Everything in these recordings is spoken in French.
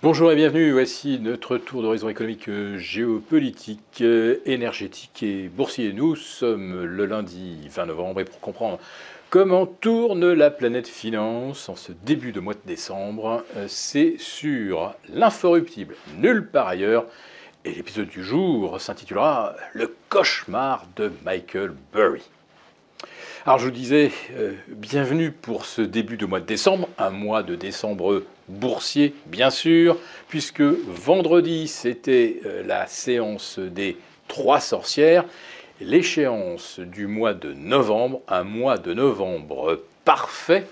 Bonjour et bienvenue, voici notre tour d'horizon économique, géopolitique, énergétique et boursier. Nous sommes le lundi 20 novembre et pour comprendre comment tourne la planète finance en ce début de mois de décembre, c'est sur l'inforruptible nulle part ailleurs. Et l'épisode du jour s'intitulera Le cauchemar de Michael Burry. Alors je vous disais, bienvenue pour ce début de mois de décembre, un mois de décembre boursier bien sûr, puisque vendredi c'était la séance des 3 sorcières, l'échéance du mois de novembre, un mois de novembre parfait.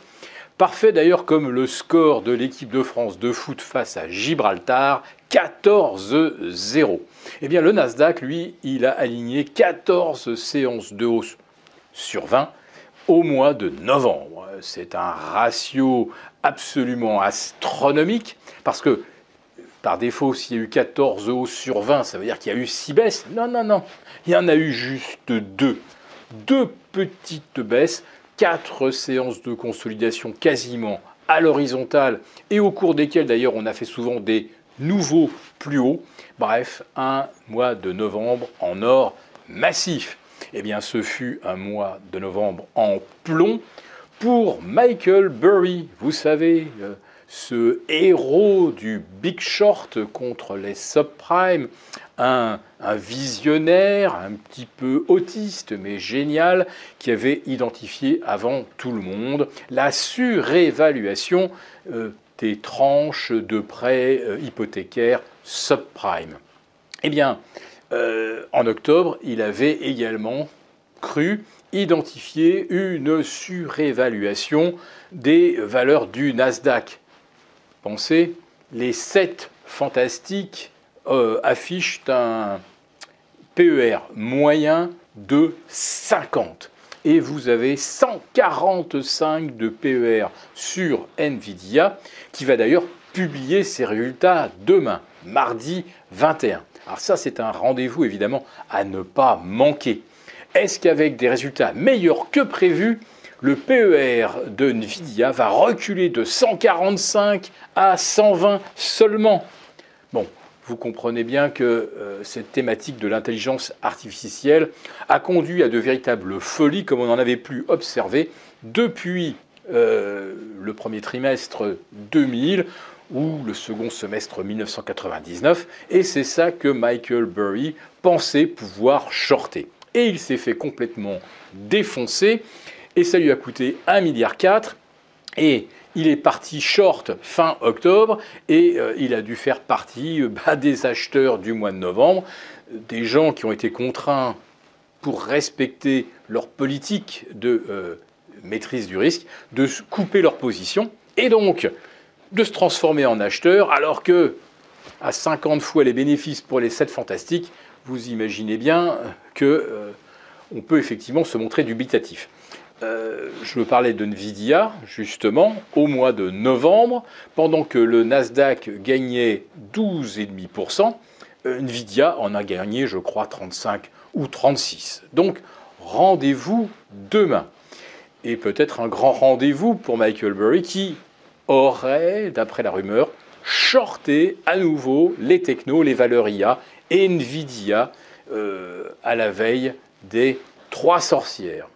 Parfait d'ailleurs comme le score de l'équipe de France de foot face à Gibraltar, 14-0. Eh bien le Nasdaq, lui, il a aligné 14 séances de hausse sur 20 au mois de novembre. C'est un ratio absolument astronomique, parce que par défaut, s'il y a eu 14 hausses sur 20, ça veut dire qu'il y a eu 6 baisses. Non, non, non, il y en a eu juste 2. 2 petites baisses, 4 séances de consolidation quasiment à l'horizontale, et au cours desquelles d'ailleurs on a fait souvent des nouveaux plus hauts. Bref, un mois de novembre en or massif. Eh bien, ce fut un mois de novembre en plomb pour Michael Burry. Vous savez, ce héros du Big Short contre les subprimes, un visionnaire, un petit peu autiste, mais génial, qui avait identifié avant tout le monde la surévaluation des tranches de prêts hypothécaires subprimes. Eh bien, en octobre, il avait également cru identifier une surévaluation des valeurs du Nasdaq. Pensez, les 7 fantastiques affichent un PER moyen de 50. Et vous avez 145 de PER sur Nvidia, qui va d'ailleurs publier ses résultats demain, mardi 21. Alors ça, c'est un rendez-vous évidemment à ne pas manquer. Est-ce qu'avec des résultats meilleurs que prévu, le PER de Nvidia va reculer de 145 à 120 seulement? Bon, vous comprenez bien que cette thématique de l'intelligence artificielle a conduit à de véritables folies comme on n'en avait plus observé depuis le premier trimestre 2000, ou le second semestre 1999, et c'est ça que Michael Burry pensait pouvoir shorter. Et il s'est fait complètement défoncer, et ça lui a coûté 1,4 milliard, et il est parti short fin octobre, et il a dû faire partie des acheteurs du mois de novembre, des gens qui ont été contraints pour respecter leur politique de maîtrise du risque, de couper leur position, et donc de se transformer en acheteur, alors que à 50 fois les bénéfices pour les 7 fantastiques, vous imaginez bien que on peut effectivement se montrer dubitatif. Je me parlais de Nvidia, justement, au mois de novembre, pendant que le Nasdaq gagnait 12,5%, Nvidia en a gagné, je crois, 35 ou 36. Donc, rendez-vous demain. Et peut-être un grand rendez-vous pour Michael Burry qui aurait, d'après la rumeur, shorté à nouveau les technos, les valeurs IA et Nvidia à la veille des 3 sorcières.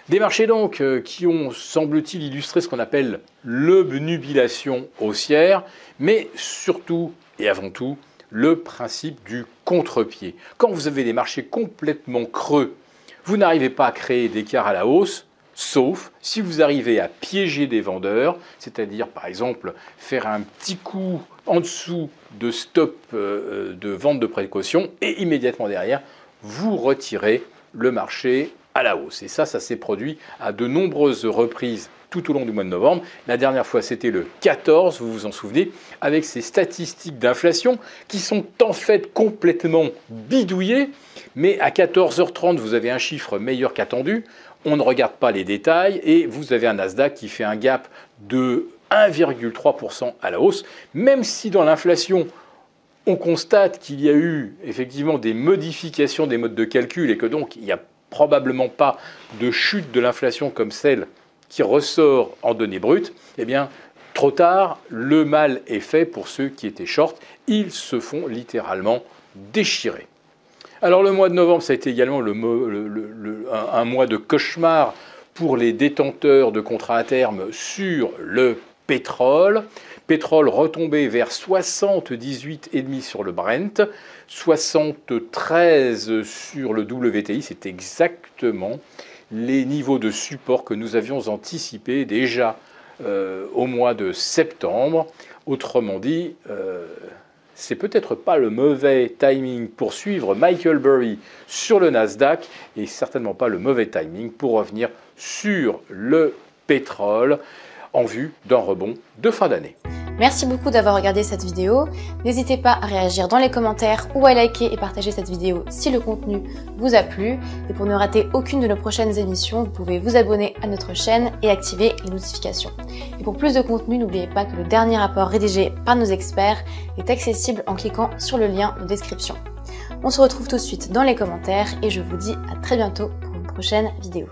Des marchés donc qui ont, semble-t-il, illustré ce qu'on appelle l'obnubilation haussière, mais surtout et avant tout le principe du contre-pied. Quand vous avez des marchés complètement creux, vous n'arrivez pas à créer d'écart à la hausse, sauf si vous arrivez à piéger des vendeurs, c'est-à-dire par exemple faire un petit coup en dessous de stop de vente de précaution et immédiatement derrière, vous retirez le marché à la hausse. Et ça s'est produit à de nombreuses reprises tout au long du mois de novembre. La dernière fois, c'était le 14, vous vous en souvenez, avec ces statistiques d'inflation qui sont en fait complètement bidouillées, mais à 14h30, vous avez un chiffre meilleur qu'attendu. On ne regarde pas les détails et vous avez un Nasdaq qui fait un gap de 1,3% à la hausse, même si dans l'inflation, on constate qu'il y a eu effectivement des modifications des modes de calcul et que donc il n'y a probablement pas de chute de l'inflation comme celle qui ressort en données brutes, eh bien Trop tard, le mal est fait pour ceux qui étaient short. Ils se font littéralement déchirer. Alors le mois de novembre, ça a été également un mois de cauchemar pour les détenteurs de contrats à terme sur le pétrole. Pétrole retombé vers 78,5 sur le Brent, 73 sur le WTI. C'est exactement les niveaux de support que nous avions anticipés déjà au mois de septembre. Autrement dit, c'est peut-être pas le mauvais timing pour suivre Michael Burry sur le Nasdaq et certainement pas le mauvais timing pour revenir sur le pétrole en vue d'un rebond de fin d'année. Merci beaucoup d'avoir regardé cette vidéo. N'hésitez pas à réagir dans les commentaires ou à liker et partager cette vidéo si le contenu vous a plu. Et pour ne rater aucune de nos prochaines émissions, vous pouvez vous abonner à notre chaîne et activer les notifications. Et pour plus de contenu, n'oubliez pas que le dernier rapport rédigé par nos experts est accessible en cliquant sur le lien de description. On se retrouve tout de suite dans les commentaires et je vous dis à très bientôt pour une prochaine vidéo.